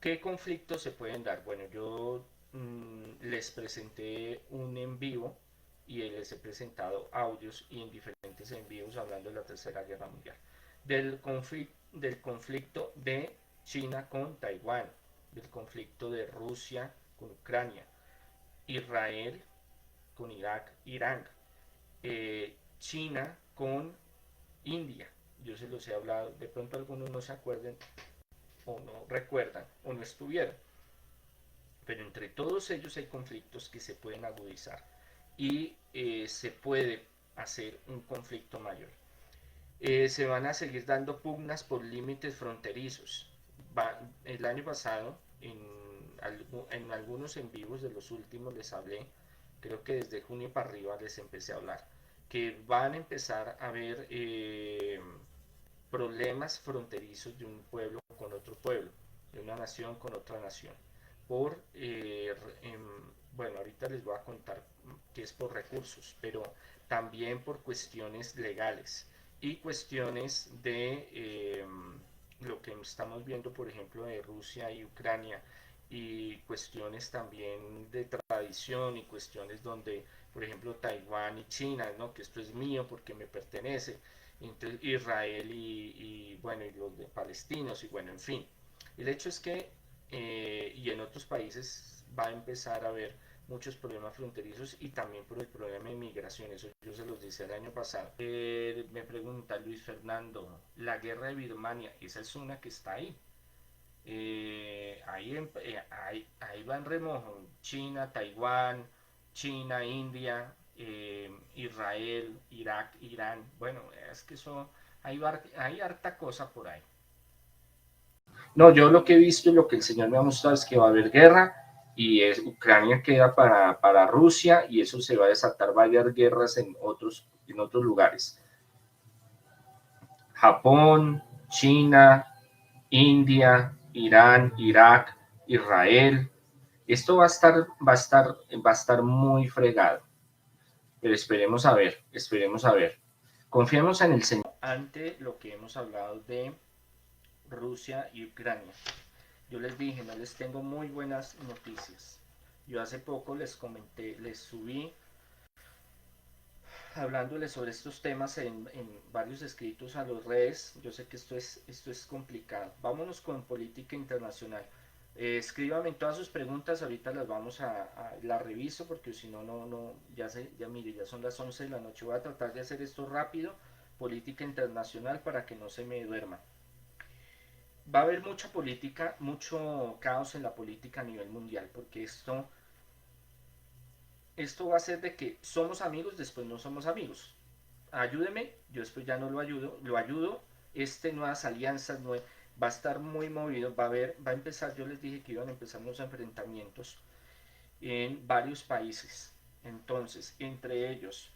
¿qué conflictos se pueden dar? Bueno, yo les presenté un en vivo y les he presentado audios y en diferentes en vivos hablando de la Tercera Guerra Mundial. Del conflicto de China con Taiwán, del conflicto de Rusia con Ucrania, Israel con Irak, Irán, China con India. Yo se los he hablado, de pronto algunos no se acuerden o no recuerdan o no estuvieron, pero entre todos ellos hay conflictos que se pueden agudizar y se puede hacer un conflicto mayor. Se van a seguir dando pugnas por límites fronterizos. El año pasado, en algunos en vivos de los últimos les hablé, creo que desde junio para arriba les empecé a hablar, que van a empezar a haber problemas fronterizos de un pueblo con otro pueblo, de una nación con otra nación. Por, bueno, ahorita les voy a contar que es por recursos, pero también por cuestiones legales y cuestiones de lo que estamos viendo, por ejemplo, de Rusia y Ucrania, y cuestiones también de tradición y cuestiones donde, por ejemplo, Taiwán y China, ¿no? Que esto es mío porque me pertenece, entre Israel bueno, y los de palestinos, y bueno, en fin. El hecho es que, y en otros países va a empezar a haber muchos problemas fronterizos y también por el problema de migración, eso yo se los decía el año pasado. Me pregunta Luis Fernando, la guerra de Birmania, esa es una que está ahí. Ahí va en remojo China, Taiwán, China, India, Israel, Irak, Irán. Bueno, es que eso, hay harta cosa por ahí. No, yo lo que he visto y lo que el Señor me ha mostrado es que va a haber guerra y Ucrania queda para Rusia y eso se va a desatar varias guerras en otros lugares. Japón, China, India, Irán, Irak, Israel. Esto va a estar muy fregado. Pero esperemos a ver, esperemos a ver. Confiemos en el Señor. Ante lo que hemos hablado de Rusia y Ucrania, yo les dije, no les tengo muy buenas noticias. Yo hace poco les comenté, les subí hablándoles sobre estos temas en varios escritos a los redes. Yo sé que esto es complicado. Vámonos con política internacional. Escríbame todas sus preguntas, ahorita las vamos las reviso porque si no, ya mire, ya son las 11 de la noche. Voy a tratar de hacer esto rápido, política internacional, para que no se me duerma. Va a haber mucha política, mucho caos en la política a nivel mundial, porque esto va a ser de que somos amigos, después no somos amigos. Ayúdeme, yo después ya no lo ayudo, nuevas alianzas, va a estar muy movido, va a empezar, yo les dije que iban a empezar los enfrentamientos en varios países. Entonces, entre ellos,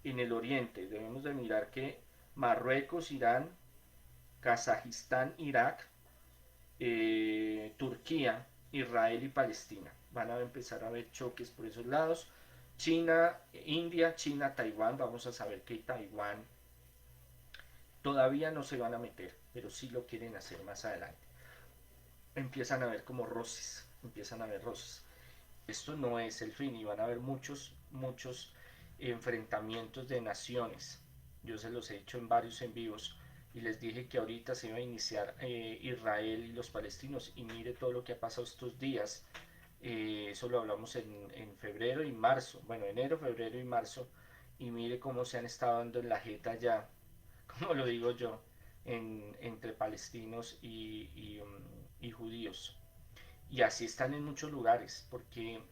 en el oriente, debemos de mirar que Marruecos, Irán, Kazajistán, Irak, Turquía, Israel y Palestina. Van a empezar a haber choques por esos lados. China, India, China, Taiwán. Vamos a saber que Taiwán todavía no se van a meter, pero sí lo quieren hacer más adelante. Empiezan a ver como roces, empiezan a ver roces. Esto no es el fin y van a haber muchos enfrentamientos de naciones. Yo se los he dicho en varios en vivos y les dije que ahorita se iba a iniciar Israel y los palestinos y mire todo lo que ha pasado estos días. Eso lo hablamos en febrero y marzo, bueno, enero, febrero y marzo, y mire cómo se han estado dando en la jeta ya, como lo digo yo, entre palestinos y judíos. Y así están en muchos lugares, porque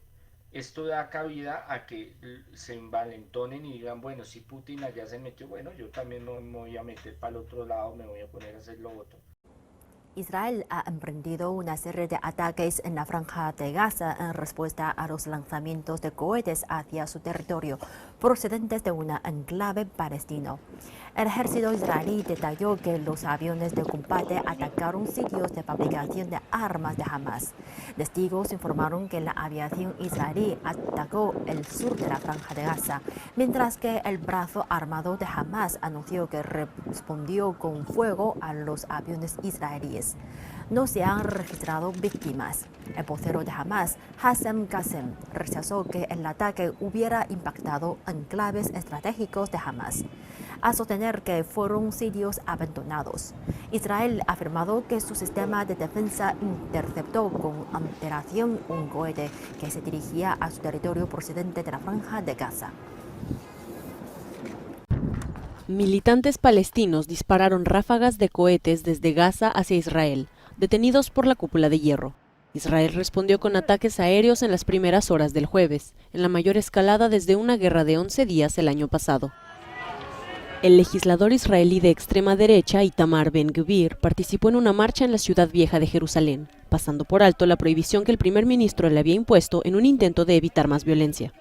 esto da cabida a que se envalentonen y digan, bueno, si Putin allá se metió, bueno, yo también me voy a meter para el otro lado, me voy a poner a hacer lo otro. Israel ha emprendido una serie de ataques en la franja de Gaza en respuesta a los lanzamientos de cohetes hacia su territorio procedentes de una enclave palestino. El ejército israelí detalló que los aviones de combate atacaron sitios de fabricación de armas de Hamas. Testigos informaron que la aviación israelí atacó el sur de la franja de Gaza, mientras que el brazo armado de Hamas anunció que respondió con fuego a los aviones israelíes. no se han registrado víctimas. El vocero de Hamas, Qassem Qasem, rechazó que el ataque hubiera impactado enclaves estratégicos de Hamas, a sostener que fueron sitios abandonados. Israel ha afirmado que su sistema de defensa interceptó con antelación un cohete que se dirigía a su territorio procedente de la Franja de Gaza. Militantes palestinos dispararon ráfagas de cohetes desde Gaza hacia Israel, detenidos por la cúpula de hierro. Israel respondió con ataques aéreos en las primeras horas del jueves, en la mayor escalada desde una guerra de 11 días el año pasado. El legislador israelí de extrema derecha, Itamar Ben-Gvir, participó en una marcha en la ciudad vieja de Jerusalén, pasando por alto la prohibición que el primer ministro le había impuesto en un intento de evitar más violencia.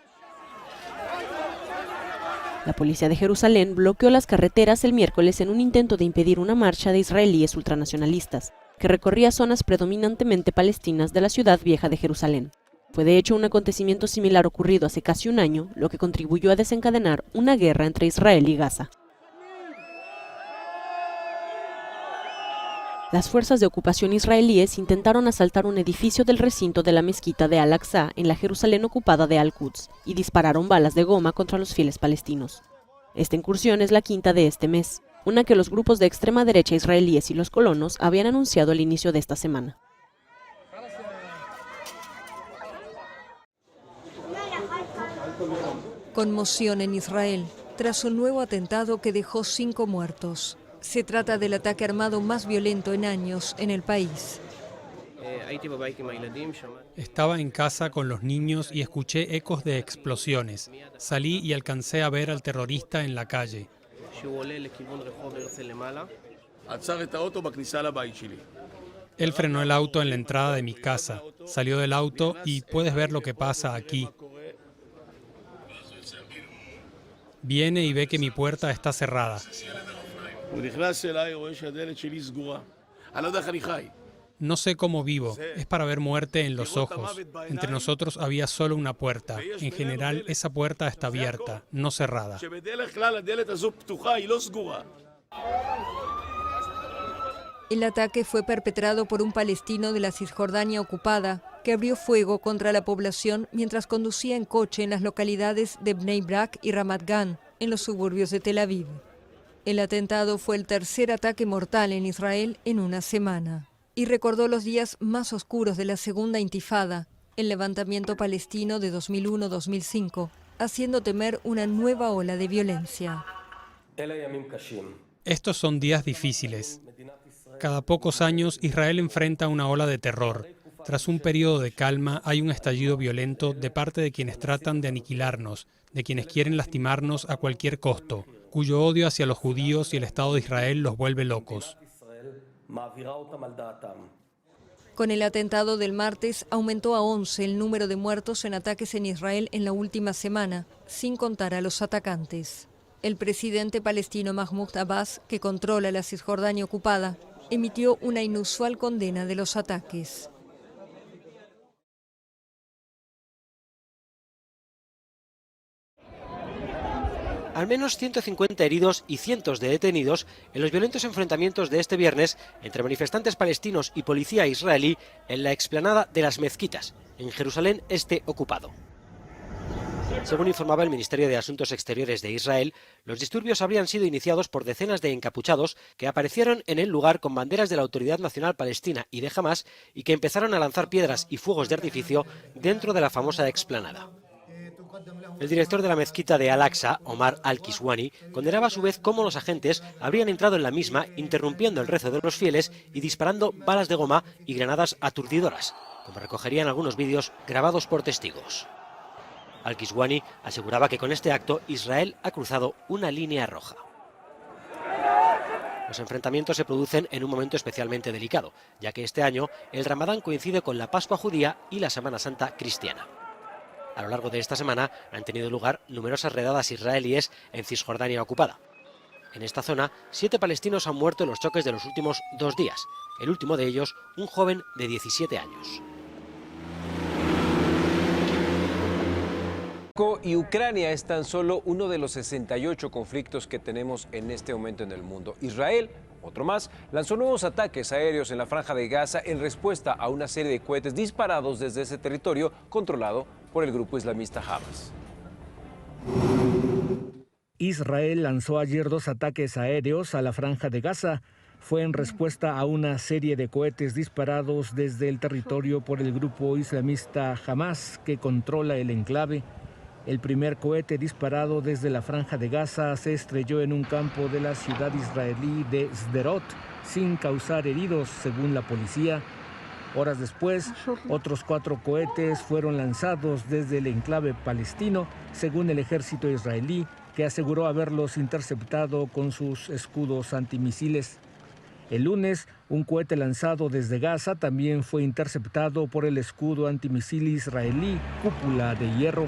La policía de Jerusalén bloqueó las carreteras el miércoles en un intento de impedir una marcha de israelíes ultranacionalistas, que recorría zonas predominantemente palestinas de la ciudad vieja de Jerusalén. Fue de hecho un acontecimiento similar ocurrido hace casi un año, lo que contribuyó a desencadenar una guerra entre Israel y Gaza. Las fuerzas de ocupación israelíes intentaron asaltar un edificio del recinto de la mezquita de Al-Aqsa en la Jerusalén ocupada de Al-Quds y dispararon balas de goma contra los fieles palestinos. Esta incursión es la quinta de este mes, una que los grupos de extrema derecha israelíes y los colonos habían anunciado al inicio de esta semana. Conmoción en Israel tras un nuevo atentado que dejó 5 muertos. Se trata del ataque armado más violento en años en el país. Estaba en casa con los niños y escuché ecos de explosiones. Salí y alcancé a ver al terrorista en la calle. Él frenó el auto en la entrada de mi casa. Salió del auto y puedes ver lo que pasa aquí. Viene y ve que mi puerta está cerrada. No sé cómo vivo, es para ver muerte en los ojos. Entre nosotros había solo una puerta. En general, esa puerta está abierta, no cerrada. El ataque fue perpetrado por un palestino de la Cisjordania ocupada, que abrió fuego contra la población mientras conducía en coche en las localidades de Bnei Brak y Ramat Gan, en los suburbios de Tel Aviv. El atentado fue el tercer ataque mortal en Israel en una semana y recordó los días más oscuros de la segunda intifada, el levantamiento palestino de 2001-2005, haciendo temer una nueva ola de violencia. Estos son días difíciles. Cada pocos años Israel enfrenta una ola de terror. Tras un periodo de calma hay un estallido violento de parte de quienes tratan de aniquilarnos, de quienes quieren lastimarnos a cualquier costo, cuyo odio hacia los judíos y el Estado de Israel los vuelve locos. Con el atentado del martes aumentó a 11 el número de muertos en ataques en Israel en la última semana, sin contar a los atacantes. El presidente palestino Mahmoud Abbas, que controla la Cisjordania ocupada, emitió una inusual condena de los ataques. Al menos 150 heridos y cientos de detenidos en los violentos enfrentamientos de este viernes entre manifestantes palestinos y policía israelí en la explanada de las mezquitas, en Jerusalén Este ocupado. Según informaba el Ministerio de Asuntos Exteriores de Israel, los disturbios habrían sido iniciados por decenas de encapuchados que aparecieron en el lugar con banderas de la Autoridad Nacional Palestina y de Hamas y que empezaron a lanzar piedras y fuegos de artificio dentro de la famosa explanada. El director de la mezquita de Al-Aqsa, Omar Al-Kiswani, condenaba a su vez cómo los agentes habrían entrado en la misma, interrumpiendo el rezo de los fieles y disparando balas de goma y granadas aturdidoras, como recogerían algunos vídeos grabados por testigos. Al-Kiswani aseguraba que con este acto Israel ha cruzado una línea roja. Los enfrentamientos se producen en un momento especialmente delicado, ya que este año el Ramadán coincide con la Pascua judía y la Semana Santa cristiana. A lo largo de esta semana han tenido lugar numerosas redadas israelíes en Cisjordania ocupada. En esta zona, 7 palestinos han muerto en los choques de los últimos 2 días, el último de ellos un joven de 17 años. Y Ucrania es tan solo uno de los 68 conflictos que tenemos en este momento en el mundo. Israel Otro más lanzó nuevos ataques aéreos en la Franja de Gaza en respuesta a una serie de cohetes disparados desde ese territorio controlado por el grupo islamista Hamas. Israel lanzó ayer 2 ataques aéreos a la Franja de Gaza. Fue en respuesta a una serie de cohetes disparados desde el territorio por el grupo islamista Hamas, que controla el enclave. El primer cohete disparado desde la Franja de Gaza se estrelló en un campo de la ciudad israelí de Sderot, sin causar heridos, según la policía. Horas después, otros 4 cohetes fueron lanzados desde el enclave palestino, según el ejército israelí, que aseguró haberlos interceptado con sus escudos antimisiles. El lunes, un cohete lanzado desde Gaza también fue interceptado por el escudo antimisil israelí Cúpula de Hierro.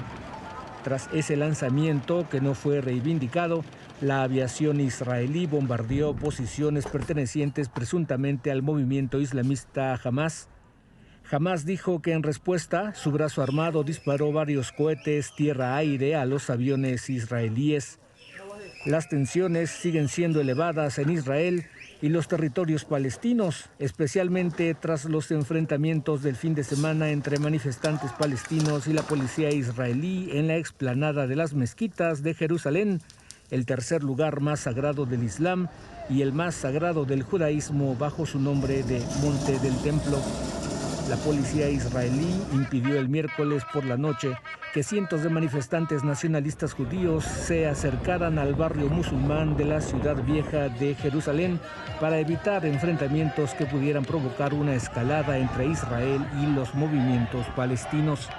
Tras ese lanzamiento, que no fue reivindicado, la aviación israelí bombardeó posiciones pertenecientes presuntamente al movimiento islamista Hamas. Hamas dijo que en respuesta, su brazo armado disparó varios cohetes tierra-aire a los aviones israelíes. Las tensiones siguen siendo elevadas en Israel y los territorios palestinos, especialmente tras los enfrentamientos del fin de semana entre manifestantes palestinos y la policía israelí en la explanada de las mezquitas de Jerusalén, el tercer lugar más sagrado del Islam y el más sagrado del judaísmo bajo su nombre de Monte del Templo. La policía israelí impidió el miércoles por la noche que cientos de manifestantes nacionalistas judíos se acercaran al barrio musulmán de la ciudad vieja de Jerusalén para evitar enfrentamientos que pudieran provocar una escalada entre Israel y los movimientos palestinos.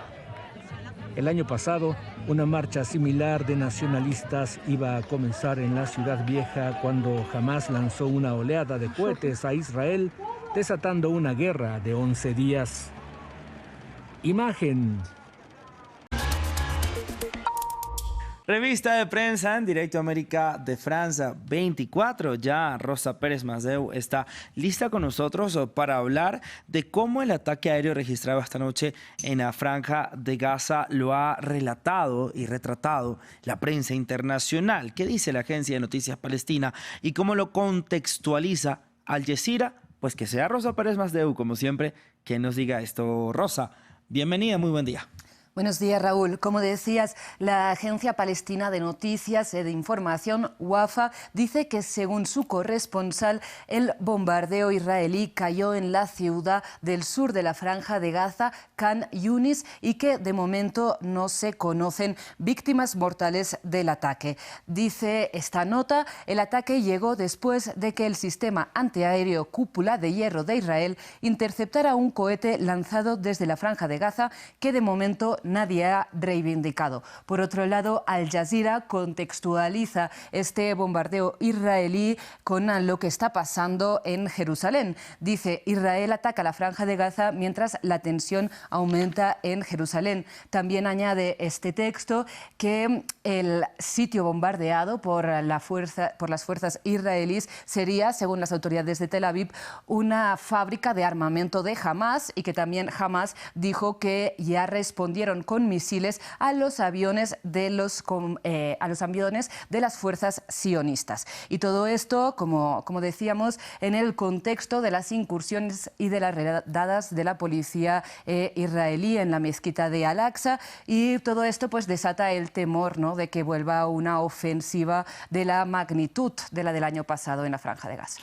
El año pasado, una marcha similar de nacionalistas iba a comenzar en la ciudad vieja cuando Hamas lanzó una oleada de cohetes a Israel, desatando una guerra de 11 días. Imagen. Revista de prensa en directo América de Francia 24. Ya Rosa Pérez Masdeu está lista con nosotros para hablar de cómo el ataque aéreo registrado esta noche en la Franja de Gaza lo ha relatado y retratado la prensa internacional. ¿Qué dice la agencia de noticias palestina y cómo lo contextualiza Al Jazeera? Pues que sea Rosa Pérez Masdeu, como siempre, que nos diga esto. Rosa, bienvenida, muy buen día. Buenos días, Raúl. Como decías, la Agencia Palestina de Noticias y de Información, WAFA, dice que según su corresponsal, el bombardeo israelí cayó en la ciudad del sur de la Franja de Gaza, Khan Yunis, y que de momento no se conocen víctimas mortales del ataque. Dice esta nota, el ataque llegó después de que el sistema antiaéreo Cúpula de Hierro de Israel interceptara un cohete lanzado desde la Franja de Gaza que de momento nadie ha reivindicado. Por otro lado, Al Jazeera contextualiza este bombardeo israelí con lo que está pasando en Jerusalén. Dice, Israel ataca la Franja de Gaza mientras la tensión aumenta en Jerusalén. También añade este texto que el sitio bombardeado por las fuerzas israelíes sería, según las autoridades de Tel Aviv, una fábrica de armamento de Hamas, y que también Hamas dijo que ya respondieron con misiles a los aviones de las fuerzas sionistas. Y todo esto, como decíamos, en el contexto de las incursiones y de las redadas de la policía israelí en la mezquita de Al-Aqsa, y todo esto pues desata el temor, ¿no?, de que vuelva una ofensiva de la magnitud de la del año pasado en la Franja de Gaza.